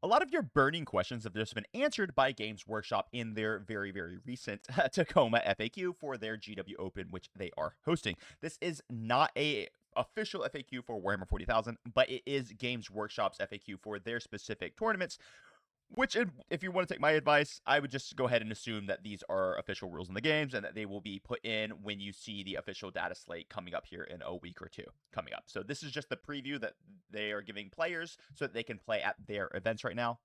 A lot of your burning questions have just been answered by Games Workshop in their very, very recent Tacoma FAQ for their GW Open, which they are hosting. This is not a official FAQ for Warhammer 40,000, but it is Games Workshop's FAQ for their specific tournaments, which, if you want to take my advice, I would just go ahead and assume that these are official rules in the games and that they will be put in when you see the official data slate coming up here in a week or two coming up. So this is just the preview that they are giving players so that they can play at their events right now.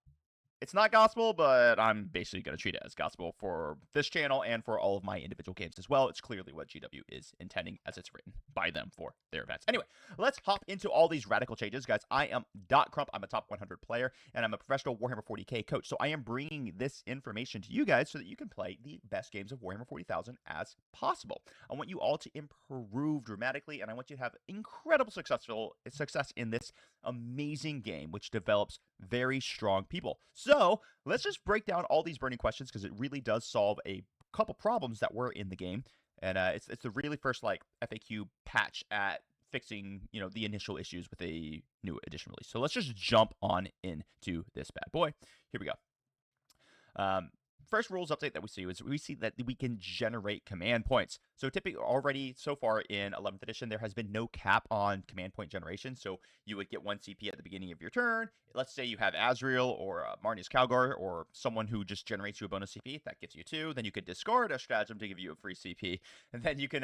It's not gospel, but I'm basically going to treat it as gospel for this channel and for all of my individual games as well. It's clearly what GW is intending as it's written by them for their events. Anyway, let's hop into all these radical changes, guys. I am Crump. I'm a top 100 player, and I'm a professional Warhammer 40K coach. So I am bringing this information to you guys so that you can play the best games of Warhammer 40,000 as possible. I want you all to improve dramatically, and I want you to have incredible success in this amazing game, which develops very strong people. So let's just break down all these burning questions because it really does solve a couple problems that were in the game, and it's the really first like FAQ patch at fixing the initial issues with a new edition release. So let's just jump on into this bad boy. Here we go. First rules update that we see that we can generate command points. So typically already so far in 11th edition, there has been no cap on command point generation. So you would get 1 CP at the beginning of your turn. Let's say you have Azrael or Marnius Calgar or someone who just generates you a bonus CP. That gives you 2. Then you could discard a stratagem to give you a free CP. And then you can,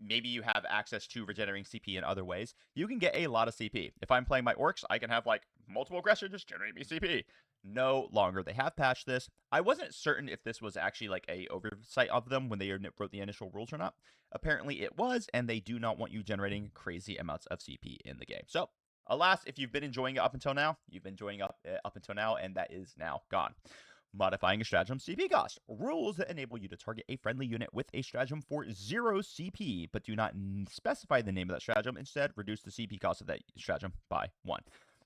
maybe you have access to regenerating CP in other ways. You can get a lot of CP. If I'm playing my orcs, I can have like multiple aggression, just generate me CP. No longer. They have patched this. I wasn't certain if this was actually like a oversight of them when they wrote the initial rules or not. Apparently it was, and they do not want you generating crazy amounts of CP in the game. So, alas, if you've been enjoying it up until now, you've been enjoying it up until now, and that is now gone. Modifying a stratagem CP cost. Rules that enable you to target a friendly unit with a stratagem for 0 CP, but do not specify the name of that stratagem. Instead, reduce the CP cost of that stratagem by 1.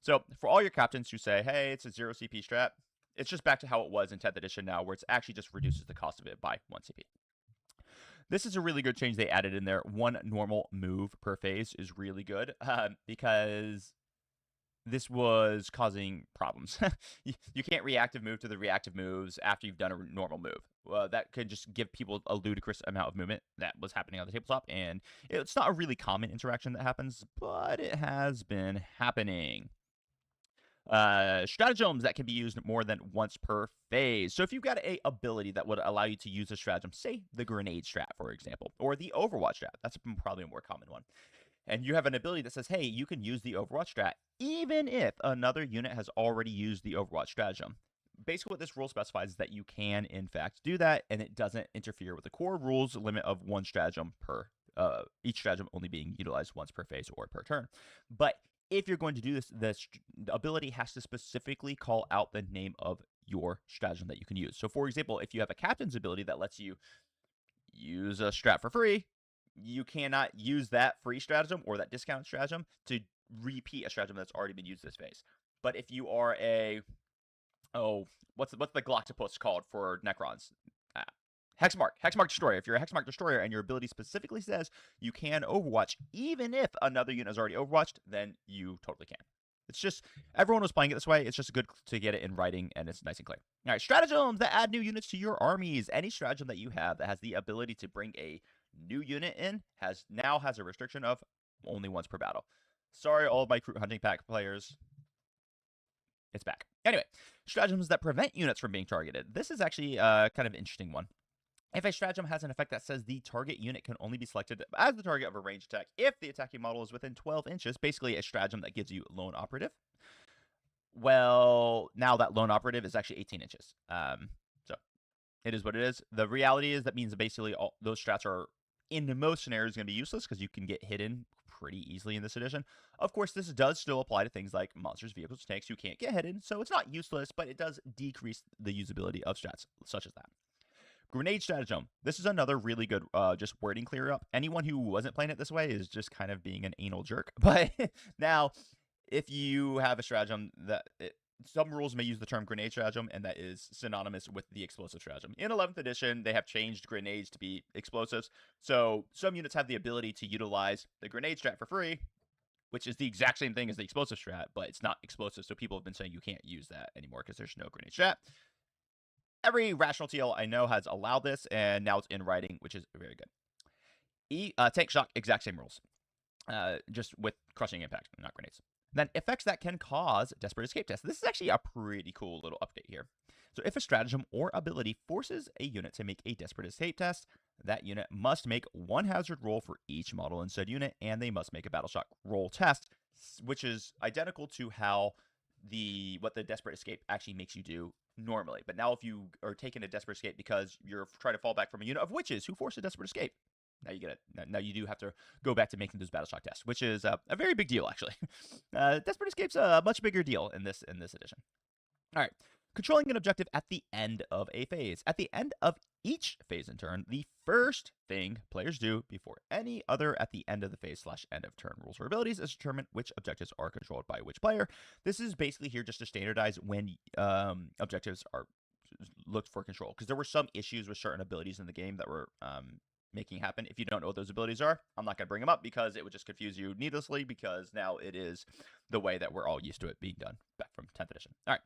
So for all your captains who say, hey, it's a 0 CP strat, it's just back to how it was in 10th edition now, where it's actually just reduces the cost of it by 1 CP. This is a really good change they added in there. 1 normal move per phase is really good because this was causing problems. You can't reactive move to the reactive moves after you've done a normal move. That could just give people a ludicrous amount of movement that was happening on the tabletop, and it's not a really common interaction that happens, but it has been happening. Stratagems that can be used more than once per phase. So if you've got a ability that would allow you to use a stratagem, say the grenade strat, for example, or the Overwatch strat, that's probably a more common one, and you have an ability that says, hey, you can use the Overwatch strat even if another unit has already used the Overwatch stratagem. Basically what this rule specifies is that you can in fact do that, and it doesn't interfere with the core rules limit of 1 stratagem per each stratagem only being utilized once per phase or per turn. But if you're going to do this, the ability has to specifically call out the name of your stratagem that you can use. So for example, if you have a captain's ability that lets you use a strat for free, you cannot use that free stratagem or that discount stratagem to repeat a stratagem that's already been used this phase. But if you are what's the Galactopus called for Necrons? Hexmark Destroyer. If you're a Hexmark Destroyer and your ability specifically says you can Overwatch, even if another unit has already Overwatched, then you totally can. It's just, everyone was playing it this way. It's just good to get it in writing, and it's nice and clear. All right, stratagems that add new units to your armies. Any stratagem that you have that has the ability to bring a new unit in now has a restriction of only once per battle. Sorry, all of my Crew Hunting Pack players. It's back. Anyway, stratagems that prevent units from being targeted. This is actually kind of an interesting one. If a stratagem has an effect that says the target unit can only be selected as the target of a ranged attack if the attacking model is within 12 inches, basically a stratagem that gives you lone operative. Well, now that lone operative is actually 18 inches. So it is what it is. The reality is that means that basically all those strats are, in most scenarios, going to be useless because you can get hidden pretty easily in this edition. Of course, this does still apply to things like monsters, vehicles, tanks who can't get hidden, so it's not useless, but it does decrease the usability of strats such as that. Grenade stratagem. This is another really good just wording clear up. Anyone who wasn't playing it this way is just kind of being an anal jerk. But now, if you have a stratagem that some rules may use the term grenade stratagem, and that is synonymous with the explosive stratagem. In 11th edition, they have changed grenades to be explosives. So some units have the ability to utilize the grenade strat for free, which is the exact same thing as the explosive strat, but it's not explosive. So people have been saying you can't use that anymore because there's no grenade strat. Every rational TL I know has allowed this, and now it's in writing, which is very good. Tank shock, exact same rules, just with crushing impact, not grenades. Then effects that can cause desperate escape tests. This is actually a pretty cool little update here. So if a stratagem or ability forces a unit to make a desperate escape test, that unit must make one hazard roll for each model in said unit, and they must make a battle shock roll test, which is identical to how what the desperate escape actually makes you do normally. But now if you are taking a desperate escape because you're trying to fall back from a unit of witches who force a desperate escape, now you get it. Now you do have to go back to making those battle shock tests, which is a very big deal actually. Desperate escape's a much bigger deal in this edition. All right. Controlling an objective at the end of a phase. At the end of each phase in turn, the first thing players do before any other at the end of the phase / end of turn rules or abilities is determine which objectives are controlled by which player. This is basically here just to standardize when objectives are looked for control, because there were some issues with certain abilities in the game that were making happen. If you don't know what those abilities are, I'm not going to bring them up because it would just confuse you needlessly, because now it is the way that we're all used to it being done back from 10th edition. All right.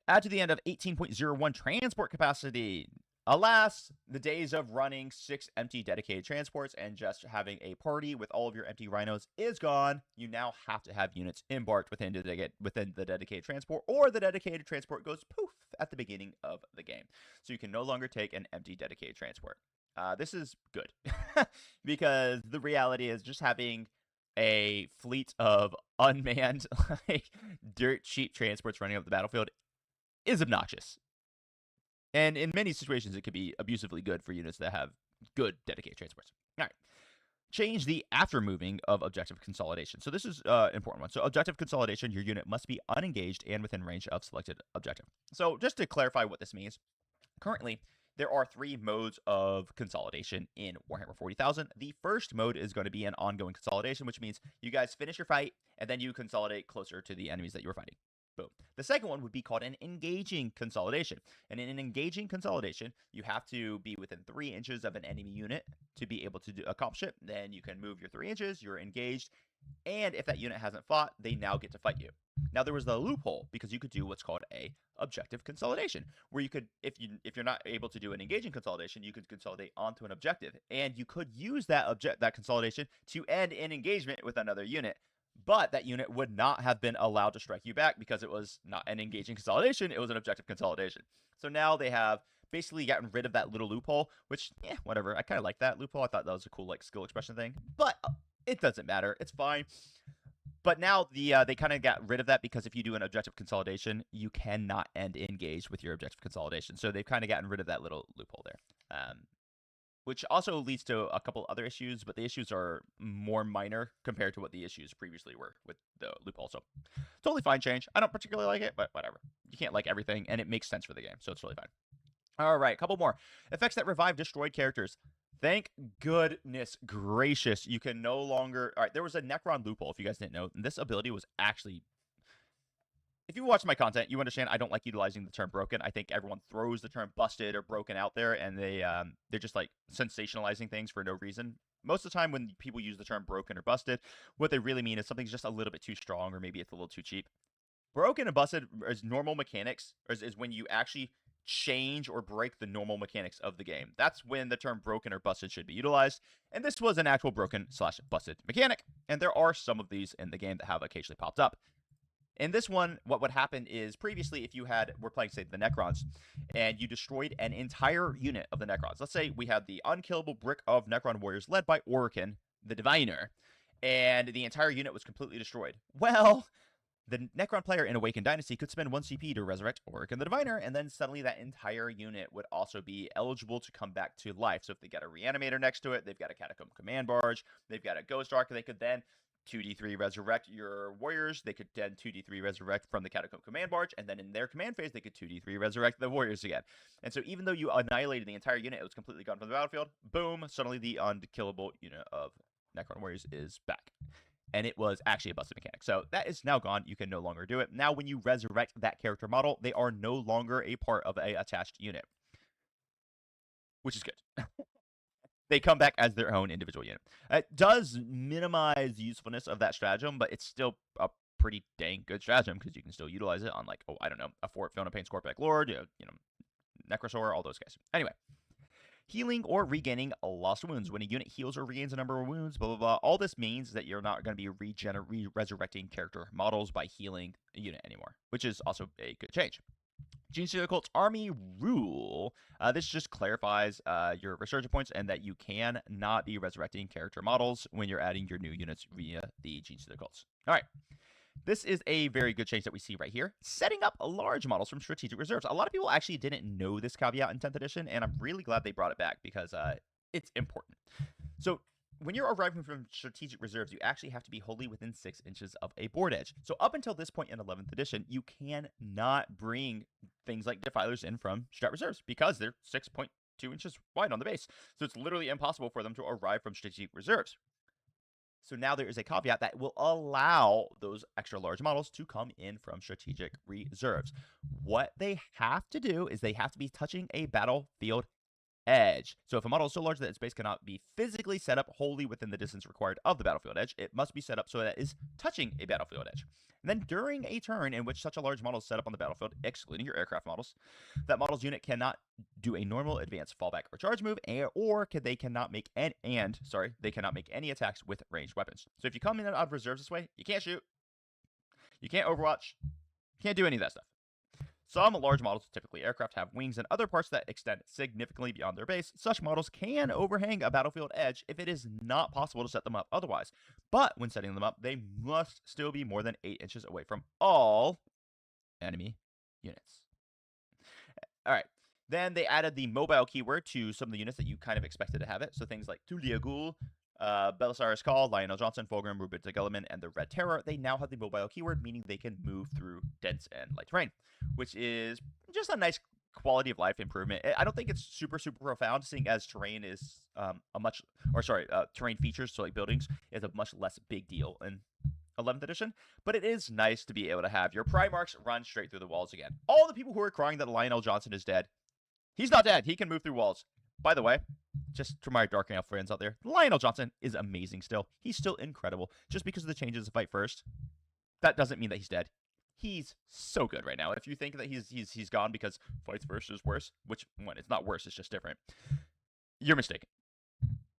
Add to the end of 18.01 transport capacity. Alas, the days of running 6 empty dedicated transports and just having a party with all of your empty rhinos is gone. You now have to have units embarked within the dedicated transport, or the dedicated transport goes poof at the beginning of the game. So you can no longer take an empty dedicated transport. This is good because the reality is just having a fleet of unmanned, like, dirt cheap transports running up the battlefield is obnoxious. And in many situations, it could be abusively good for units that have good dedicated transports. All right. Change the after moving of objective consolidation. So this is an important one. So objective consolidation, your unit must be unengaged and within range of selected objective. So just to clarify what this means, currently, there are 3 modes of consolidation in Warhammer 40,000. The first mode is going to be an ongoing consolidation, which means you guys finish your fight, and then you consolidate closer to the enemies that you were fighting. Boom. The second one would be called an engaging consolidation. And in an engaging consolidation, you have to be within 3 inches of an enemy unit to be able to accomplish it. Then you can move your 3 inches, you're engaged, and if that unit hasn't fought, they now get to fight you. Now there was the loophole because you could do what's called a objective consolidation, where you could, if you're not able to do an engaging consolidation, you could consolidate onto an objective, and you could use that consolidation to end an engagement with another unit. But that unit would not have been allowed to strike you back because it was not an engaging consolidation, it was an objective consolidation. So now they have basically gotten rid of that little loophole, which, whatever. I kind of like that loophole. I thought that was a cool, like, skill expression thing. But it doesn't matter. It's fine. But now they kind of got rid of that because if you do an objective consolidation, you cannot end engaged with your objective consolidation. So they've kind of gotten rid of that little loophole there. Which also leads to a couple other issues, but the issues are more minor compared to what the issues previously were with the loophole. So totally fine change. I don't particularly like it, but whatever. You can't like everything, and it makes sense for the game, so it's really fine. All right, a couple more. Effects that revive destroyed characters. Thank goodness gracious, you can no longer... All right, there was a Necron loophole, if you guys didn't know. And this ability was actually... If you watch my content, you understand I don't like utilizing the term broken. I think everyone throws the term busted or broken out there, and they're just, like, sensationalizing things for no reason. Most of the time when people use the term broken or busted, what they really mean is something's just a little bit too strong, or maybe it's a little too cheap. Broken and busted is normal mechanics, is when you actually change or break the normal mechanics of the game. That's when the term broken or busted should be utilized, and this was an actual broken / busted mechanic, and there are some of these in the game that have occasionally popped up. In this one, what would happen is previously if we're playing, say, the Necrons, and you destroyed an entire unit of the Necrons. Let's say we had the unkillable brick of Necron warriors led by Orican, the Diviner, and the entire unit was completely destroyed. Well, the Necron player in Awakened Dynasty could spend 1 CP to resurrect Orican the Diviner, and then suddenly that entire unit would also be eligible to come back to life. So if they got a Reanimator next to it, they've got a Catacomb Command Barge, they've got a Ghost Ark, they could then 2d3 resurrect your warriors. They could then 2d3 resurrect from the Catacomb Command Barge, and then in their command phase, they could 2d3 resurrect the warriors again. And so even though you annihilated the entire unit, it was completely gone from the battlefield, boom, suddenly the unkillable unit of Necron warriors is back. And it was actually a busted mechanic. So that is now gone. You can no longer do it. Now when you resurrect that character model, they are no longer a part of a attached unit, which is good. they come back as their own individual unit. It does minimize the usefulness of that stratagem, but it's still a pretty dang good stratagem because you can still utilize it on, like, oh, I don't know, a Fort Fiona Pain Scorpic Lord, Necrosaur, all those guys. Anyway, healing or regaining lost wounds. When a unit heals or regains a number of wounds, blah, blah, blah. All this means is that you're not going to be resurrecting character models by healing a unit anymore, which is also a good change. Genestealer Cult's Army Rule. This just clarifies your resurgent points and that you can not be resurrecting character models when you're adding your new units via the Genestealer Cults. All right. This is a very good change that we see right here. Setting up large models from strategic reserves. A lot of people actually didn't know this caveat in 10th edition, and I'm really glad they brought it back because it's important. So when you're arriving from strategic reserves, you actually have to be wholly within 6 inches of a board edge. So up until this point in 11th edition, you cannot bring things like Defilers in from strat reserves because they're 6.2 inches wide on the base. So it's literally impossible for them to arrive from strategic reserves. So now there is a caveat that will allow those extra large models to come in from strategic reserves. What they have to do is they have to be touching a battlefield edge. So if a model is so large that its base cannot be physically set up wholly within the distance required of the battlefield edge, it must be set up so that it is touching a battlefield edge. And then during a turn in which such a large model is set up on the battlefield, excluding your aircraft models, that model's unit cannot do a normal advance, fallback, or charge move, they cannot make any attacks with ranged weapons. So if you come in out of reserves this way, you can't shoot, you can't overwatch, you can't do any of that stuff. Some large models, typically aircraft, have wings and other parts that extend significantly beyond their base. Such models can overhang a battlefield edge if it is not possible to set them up otherwise. But when setting them up, they must still be more than 8 inches away from all enemy units. All right. Then they added the mobile keyword to some of the units that you kind of expected to have it. So things like Tulia Ghoul, Belisarius Call, Lionel Johnson, Fulgrim, Rubita Gulliman, and the Red Terror, they now have the mobile keyword, meaning they can move through dense and light terrain, which is just a nice quality of life improvement. I don't think it's super profound, seeing as terrain is terrain features, so like buildings, is a much less big deal in 11th edition, but it is nice to be able to have your Primarchs run straight through the walls again. All the people who are crying that Lionel Johnson is dead, he's not dead. He can move through walls. By the way, just to my Dark Elf friends out there, Lionel Johnson is amazing still. He's still incredible. Just because of the changes to Fight First, that doesn't mean that he's dead. He's so good right now. If you think that he's gone because Fights First is worse, which one, it's not worse, it's just different, you're mistaken.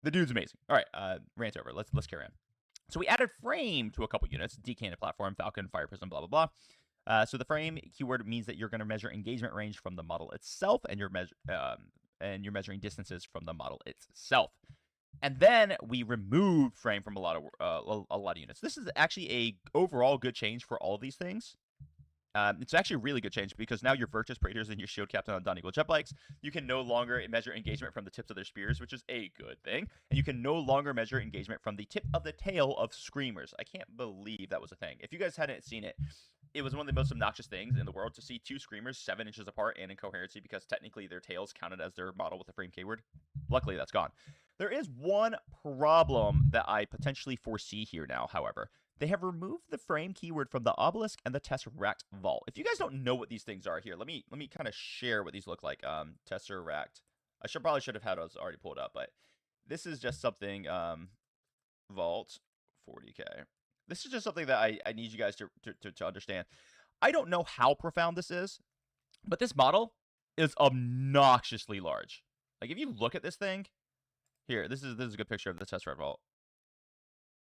The dude's amazing. All right, rant over. Let's carry on. So we added frame to a couple units: Decanted Platform, Falcon, Fire Prism, blah blah blah. So the frame keyword means that you're going to measure engagement range from the model itself, and you're measuring distances from the model itself. And then we removed frame from a lot of units. This is actually a overall good change for all of these things. It's actually a really good change because now your Virtus Praetors and your Shield Captain on Donegal Jet Bikes, you can no longer measure engagement from the tips of their spears, which is a good thing. And you can no longer measure engagement from the tip of the tail of Screamers. I can't believe that was a thing. If you guys hadn't seen it, it was one of the most obnoxious things in the world to see 2 Screamers 7 inches apart and in coherency, because technically their tails counted as their model with the frame keyword. Luckily, that's gone. There is one problem that I potentially foresee here now, however. They have removed the frame keyword from the Obelisk and the Tesseract Vault. If you guys don't know what these things are, here, let me kind of share what these look like. Tesseract. I probably should have had those already pulled up, but this is just something. Vault 40k. This is just something that I need you guys to understand. I don't know how profound this is, but this model is obnoxiously large. Like, if you look at this thing, here, this is a good picture of the Tesseract Vault.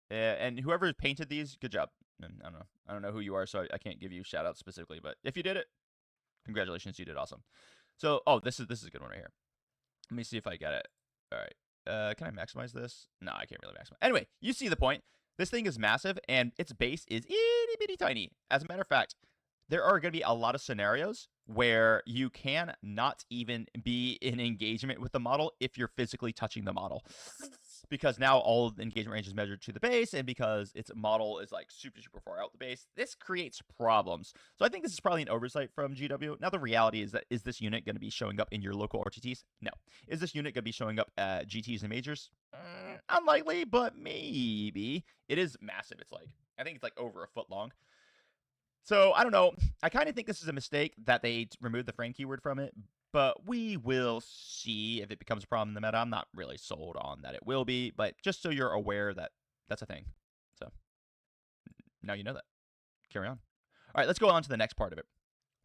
And whoever painted these, good job. I don't know who you are, so I can't give you shout out specifically, but if you did it, congratulations, you did awesome. So, this is a good one right here. Let me see if I get it. All right. Can I maximize this? No, I can't really maximize. Anyway, you see the point. This thing is massive, and its base is itty bitty tiny. As a matter of fact, there are going to be a lot of scenarios where you can not even be in engagement with the model if you're physically touching the model. Because now all the engagement range is measured to the base, and because its model is like super far out the base, this creates problems. So I think this is probably an oversight from GW. Now the reality is that, is this unit going to be showing up in your local RTTs? No. Is this unit going to be showing up at GTs and majors? Unlikely, but maybe. It is massive. I think it's like over a foot long. So I don't know. I kind of think this is a mistake that they removed the frame keyword from it. but we will see if it becomes a problem in the meta. I'm not really sold on that it will be, but just so you're aware that that's a thing. So now you know that. Carry on. All right, let's go on to the next part of it.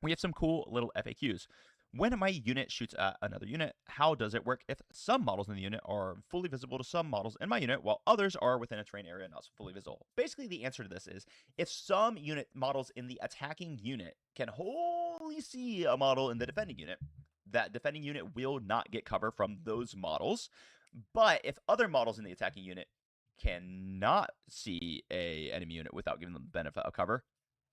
We have some cool little FAQs. When my unit shoots at another unit, how does it work if some models in the unit are fully visible to some models in my unit, while others are within a terrain area not fully visible? Basically, the answer to this is if some unit models in the attacking unit can wholly see a model in the defending unit, that defending unit will not get cover from those models. But if other models in the attacking unit cannot see a enemy unit without giving them the benefit of cover,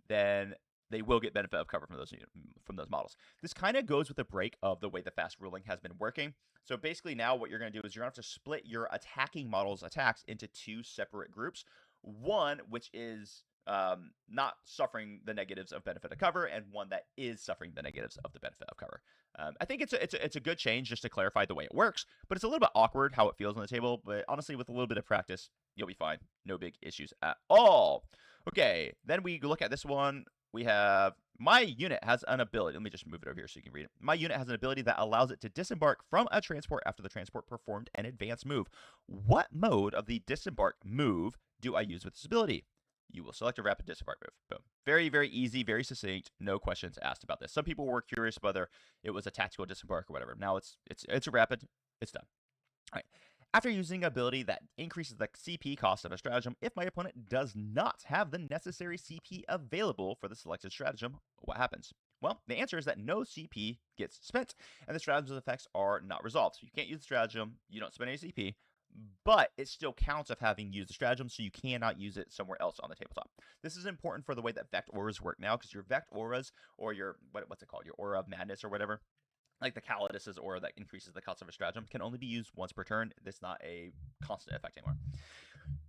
then they will get benefit of cover from those models. This kind of goes with the break of the way the fast ruling has been working. So basically now what you're going to do is you're going to have to split your attacking models' attacks into two separate groups. One, which is not suffering the negatives of benefit of cover, and one that is suffering the negatives of the benefit of cover. I think it's a good change just to clarify the way it works, but it's a little bit awkward how it feels on the table. But honestly, with a little bit of practice, you'll be fine. No big issues at all. Okay, then we look at this one. We have my unit has an ability. Let me just move it over here so you can read it. My unit has an ability that allows it to disembark from a transport after the transport performed an advanced move. What mode of the disembark move do I use with this ability? You will select a rapid disembark move. Boom. Very, very easy, very succinct. No questions asked about this. Some people were curious whether it was a tactical disembark or whatever. Now it's a rapid. It's done. All right. After using an ability that increases the CP cost of a stratagem, if my opponent does not have the necessary CP available for the selected stratagem, what happens? Well, the answer is that no CP gets spent, and the stratagem's effects are not resolved. So you can't use the stratagem, you don't spend any CP, but it still counts of having used the stratagem, so you cannot use it somewhere else on the tabletop. This is important for the way that Vect Auras work now, because your Vect Auras, or your, what's it called, your Aura of Madness or whatever, like the Calidus's aura that increases the cost of a stratagem, can only be used once per turn. That's not a constant effect anymore.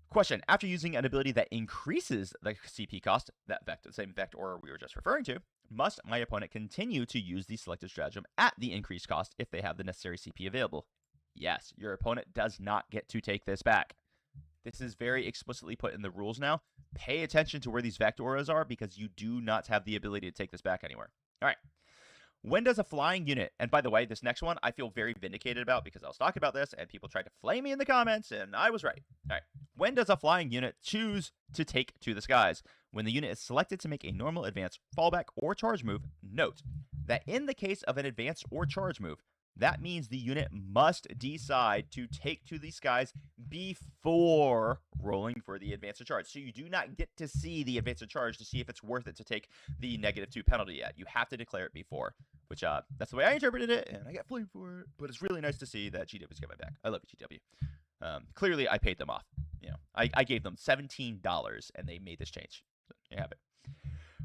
Question: after using an ability that increases the CP cost, that the same Vect aura we were just referring to, must my opponent continue to use the selected stratagem at the increased cost if they have the necessary CP available? Yes, your opponent does not get to take this back. This is very explicitly put in the rules now. Pay attention to where these Vect auras are, because you do not have the ability to take this back anywhere. All right. When does a flying unit, and by the way, this next one I feel very vindicated about because I was talking about this and people tried to flame me in the comments and I was right. All right. When does a flying unit choose to take to the skies? When the unit is selected to make a normal advance, fallback, or charge move, note that in the case of an advance or charge move, that means the unit must decide to take to the skies before rolling for the advance or charge. So you do not get to see the advance or charge to see if it's worth it to take the -2 penalty yet. You have to declare it before, which that's the way I interpreted it, and I got flamed for it. But it's really nice to see that GW's got my back. I love you, GW. Clearly, I paid them off. You know, I gave them $17, and they made this change. So you have it.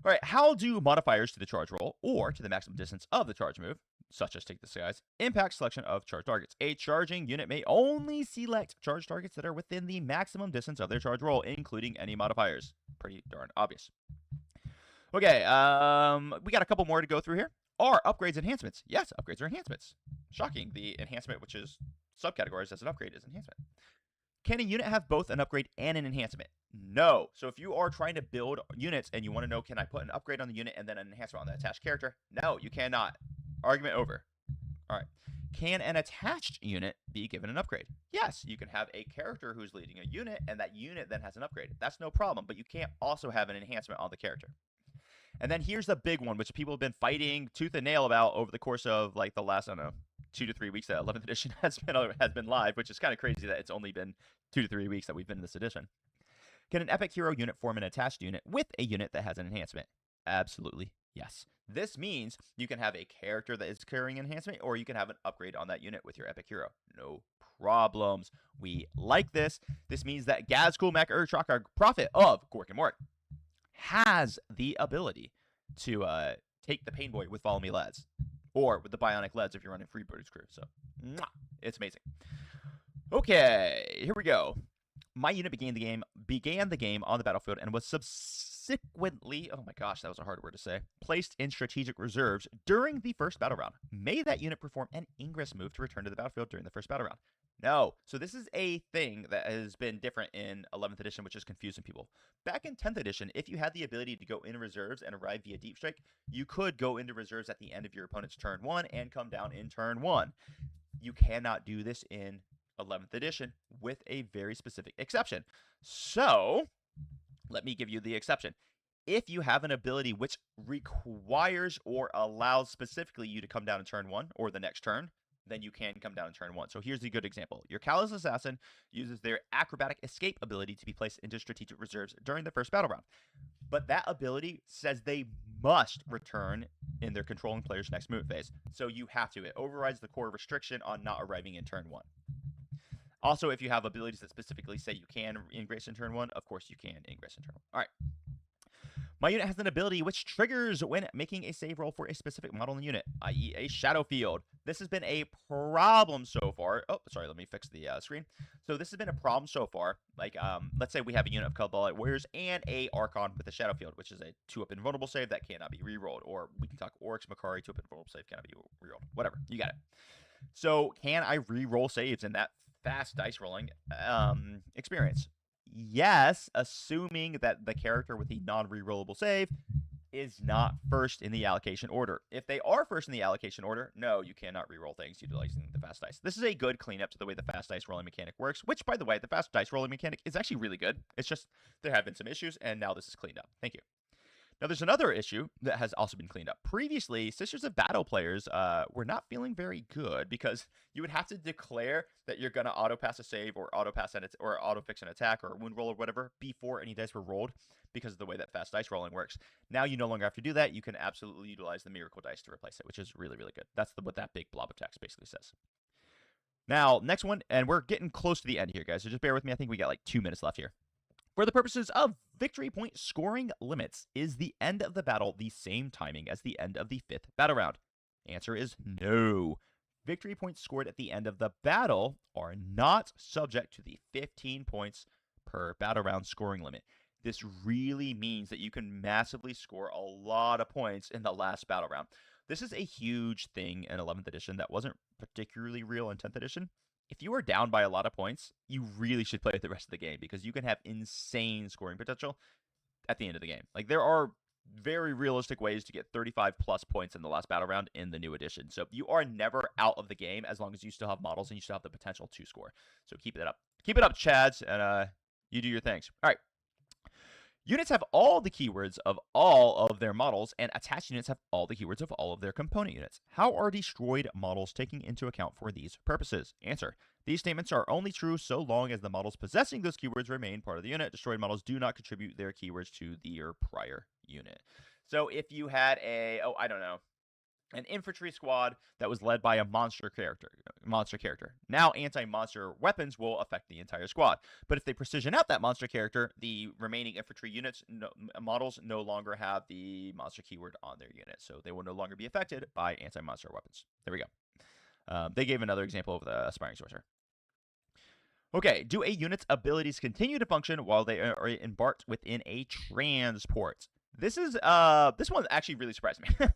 All right, how do modifiers to the charge roll or to the maximum distance of the charge move, such as take the skies, impact selection of charge targets? A charging unit may only select charge targets that are within the maximum distance of their charge roll, including any modifiers. Pretty darn obvious. Okay, we got a couple more to go through here. Are upgrades enhancements? Yes, upgrades are enhancements. Shocking. The enhancement, which is subcategorized as an upgrade, is enhancement. Can a unit have both an upgrade and an enhancement? No. So if you are trying to build units and you want to know, can I put an upgrade on the unit and then an enhancement on the attached character? No, you cannot. Argument over. All right. Can an attached unit be given an upgrade? Yes, you can have a character who's leading a unit, and that unit then has an upgrade. That's no problem, but you can't also have an enhancement on the character. And then here's the big one, which people have been fighting tooth and nail about over the course of like the last, I don't know, 2 to 3 weeks that 11th edition has been live, which is kind of crazy that it's only been 2 to 3 weeks that we've been in this edition. Can an epic hero unit form an attached unit with a unit that has an enhancement? Absolutely, yes. This means you can have a character that is carrying enhancement, or you can have an upgrade on that unit with your epic hero. No problems. We like this. This means that Gazkul Mak Urchak, our prophet of Gork and Mork, has the ability to take the Pain Boy with Follow Me Lads, or with the Bionic Lads if you're running Freebooters Crew. So, it's amazing. Okay, here we go. My unit began the game on the battlefield and was subsequently, oh my gosh, that was a hard word to say, placed in strategic reserves during the first battle round. May that unit perform an ingress move to return to the battlefield during the first battle round? No. So this is a thing that has been different in 11th edition, which is confusing people. Back in 10th edition, if you had the ability to go into reserves and arrive via deep strike, you could go into reserves at the end of your opponent's turn 1 and come down in turn 1. You cannot do this in 11th edition with a very specific exception. So let me give you the exception. If you have an ability which requires or allows specifically you to come down in turn 1 or the next turn, then you can come down in turn 1. So here's a good example. Your Callous Assassin uses their acrobatic escape ability to be placed into strategic reserves during the first battle round. But that ability says they must return in their controlling player's next move phase. So you have to. It overrides the core restriction on not arriving in turn 1. Also, if you have abilities that specifically say you can ingress in turn 1, of course you can ingress in turn 1. All right. My unit has an ability which triggers when making a save roll for a specific model in the unit, i.e. a shadow field. This has been a problem so far. Oh, sorry, let me fix the screen. So this has been a problem so far. Like, let's say we have a unit of Cabal Warriors and a Archon with a shadow field, which is a 2-up invulnerable save that cannot be rerolled. Or we can talk Oryx Makari, 2-up invulnerable save cannot be rerolled. Whatever, you got it. So can I reroll saves in that fast dice rolling experience? Yes, assuming that the character with the non-rerollable save is not first in the allocation order. If they are first in the allocation order, no, you cannot reroll things utilizing the fast dice. This is a good cleanup to the way the fast dice rolling mechanic works, which, by the way, the fast dice rolling mechanic is actually really good. It's just there have been some issues, and now this is cleaned up. Thank you. Now, there's another issue that has also been cleaned up. Previously, Sisters of Battle players were not feeling very good because you would have to declare that you're going to auto-pass a save or auto-fix an attack or a wound roll or whatever before any dice were rolled because of the way that fast dice rolling works. Now you no longer have to do that. You can absolutely utilize the miracle dice to replace it, which is really, really good. That's what that big blob of text basically says. Now, next one, and we're getting close to the end here, guys, so just bear with me. I think we got like 2 minutes left here. For the purposes of victory point scoring limits, is the end of the battle the same timing as the end of the 5th battle round? Answer is no. Victory points scored at the end of the battle are not subject to the 15 points per battle round scoring limit. This really means that you can massively score a lot of points in the last battle round. This is a huge thing in 11th edition that wasn't particularly real in 10th edition. If you are down by a lot of points, you really should play the rest of the game because you can have insane scoring potential at the end of the game. Like, there are very realistic ways to get 35 plus points in the last battle round in the new edition. So you are never out of the game as long as you still have models and you still have the potential to score. So keep it up. Keep it up, Chads, and you do your things. All right. Units have all the keywords of all of their models, and attached units have all the keywords of all of their component units. How are destroyed models taken into account for these purposes? Answer. These statements are only true so long as the models possessing those keywords remain part of the unit. Destroyed models do not contribute their keywords to their prior unit. So if you had an infantry squad that was led by a monster character. Now, anti-monster weapons will affect the entire squad. But if they precision out that monster character, the remaining infantry units models no longer have the monster keyword on their unit, so they will no longer be affected by anti-monster weapons. There we go. They gave another example of the aspiring sorcerer. Okay, do a unit's abilities continue to function while they are embarked within a transport? This one actually really surprised me.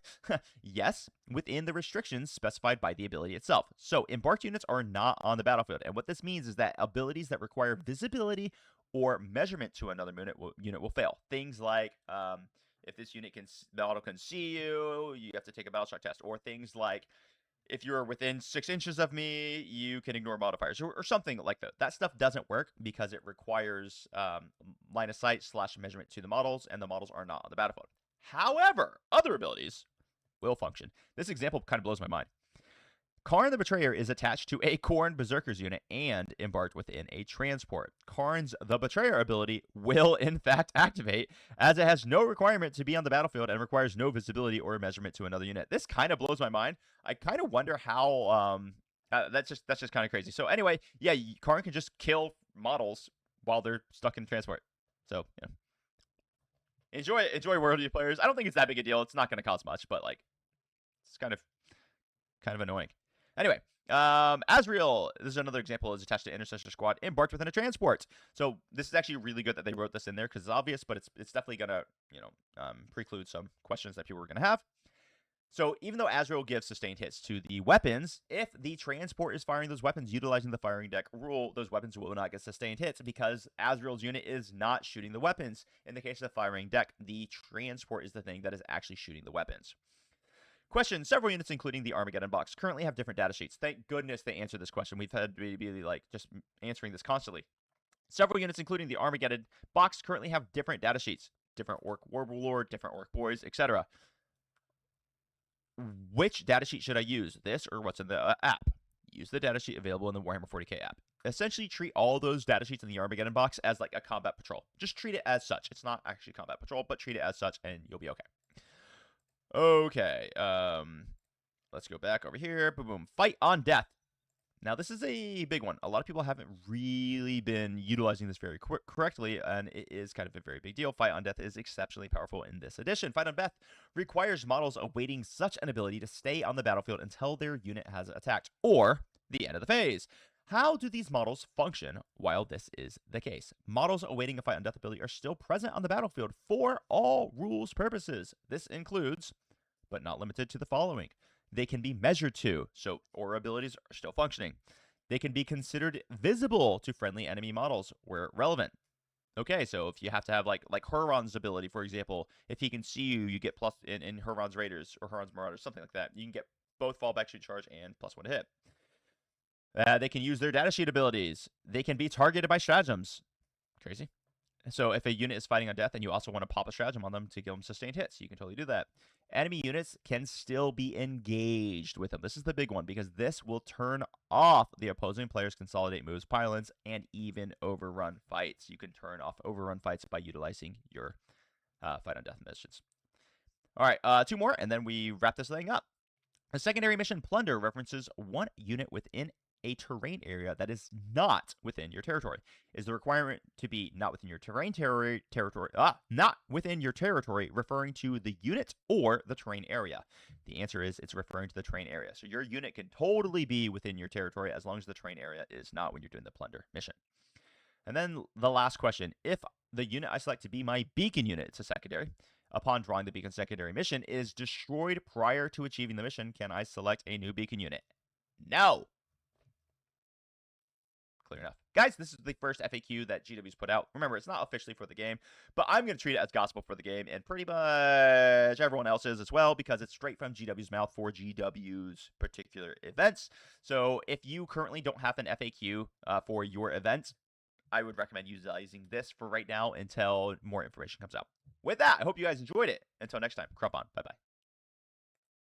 Yes, within the restrictions specified by the ability itself. So embarked units are not on the battlefield, and what this means is that abilities that require visibility or measurement to another unit will fail. Things like if this unit the auto can see you, you have to take a battle shock test, or things like if you're within 6 inches of me, you can ignore modifiers or something like that. That stuff doesn't work because it requires line of sight / measurement to the models, and the models are not on the battlefield. However, other abilities will function. This example kind of blows my mind. Karn the Betrayer is attached to a Khorne Berserkers unit and embarked within a transport. Karn's the Betrayer ability will in fact activate, as it has no requirement to be on the battlefield and requires no visibility or measurement to another unit. This kind of blows my mind. I kind of wonder how that's just kind of crazy. So anyway, yeah, Karn can just kill models while they're stuck in transport. So yeah. Enjoy World of players. I don't think it's that big a deal. It's not going to cost much, but like it's kind of annoying. Anyway, Azrael, this is another example, is attached to Intercessor Squad, embarked within a transport. So this is actually really good that they wrote this in there because it's obvious, but it's definitely going to, preclude some questions that people were going to have. So even though Azrael gives sustained hits to the weapons, if the transport is firing those weapons utilizing the firing deck rule, those weapons will not get sustained hits because Azrael's unit is not shooting the weapons. In the case of the firing deck, the transport is the thing that is actually shooting the weapons. Question: several units, including the Armageddon box, currently have different data sheets. Thank goodness they answered this question. We've had to be like just answering this constantly. Several units, including the Armageddon box, currently have different data sheets. Different Orc Warlord, different Orc Boys, etc. Which data sheet should I use? This or what's in the app? Use the data sheet available in the Warhammer 40k app. Essentially, treat all those data sheets in the Armageddon box as like a combat patrol. Just treat it as such. It's not actually combat patrol, but treat it as such, and you'll be okay. Okay. Let's go back over here. Boom, boom. Fight on death. Now, this is a big one. A lot of people haven't really been utilizing this very correctly, and it is kind of a very big deal. Fight on Death is exceptionally powerful in this edition. Fight on Death requires models awaiting such an ability to stay on the battlefield until their unit has attacked, or the end of the phase. How do these models function while this is the case? Models awaiting a Fight on Death ability are still present on the battlefield for all rules purposes. This includes, but not limited to, the following. They can be measured to, so aura abilities are still functioning. They can be considered visible to friendly enemy models where relevant. Okay, so if you have to have like Huron's ability, for example, if he can see you, you get plus in Huron's Raiders or Huron's Marauders, something like that. You can get both fallback shoot charge and +1 to hit. They can use their data sheet abilities. They can be targeted by stratagems. Crazy. So if a unit is fighting on death and you also want to pop a stratagem on them to give them sustained hits, you can totally do that. Enemy units can still be engaged with them. This is the big one because this will turn off the opposing player's consolidate moves, pylons, and even overrun fights. You can turn off overrun fights by utilizing your fight on death missions. All right, 2 more, and then we wrap this thing up. A secondary mission, Plunder, references one unit within a terrain area that is not within your territory. Is the requirement to be not within your not within your territory referring to the unit or the terrain area? The answer is it's referring to the terrain area. So your unit can totally be within your territory as long as the terrain area is not when you're doing the Plunder mission. And then the last question, if the unit I select to be my beacon unit, it's a secondary, upon drawing the beacon secondary mission, is destroyed prior to achieving the mission, can I select a new beacon unit? No. Clear enough. Guys, this is the first FAQ that GW's put out. Remember, it's not officially for the game, but I'm going to treat it as gospel for the game, and pretty much everyone else is as well, because it's straight from GW's mouth for GW's particular events. So if you currently don't have an FAQ for your event, I would recommend utilizing this for right now until more information comes out. With that, I hope you guys enjoyed it. Until next time, crop on. Bye-bye.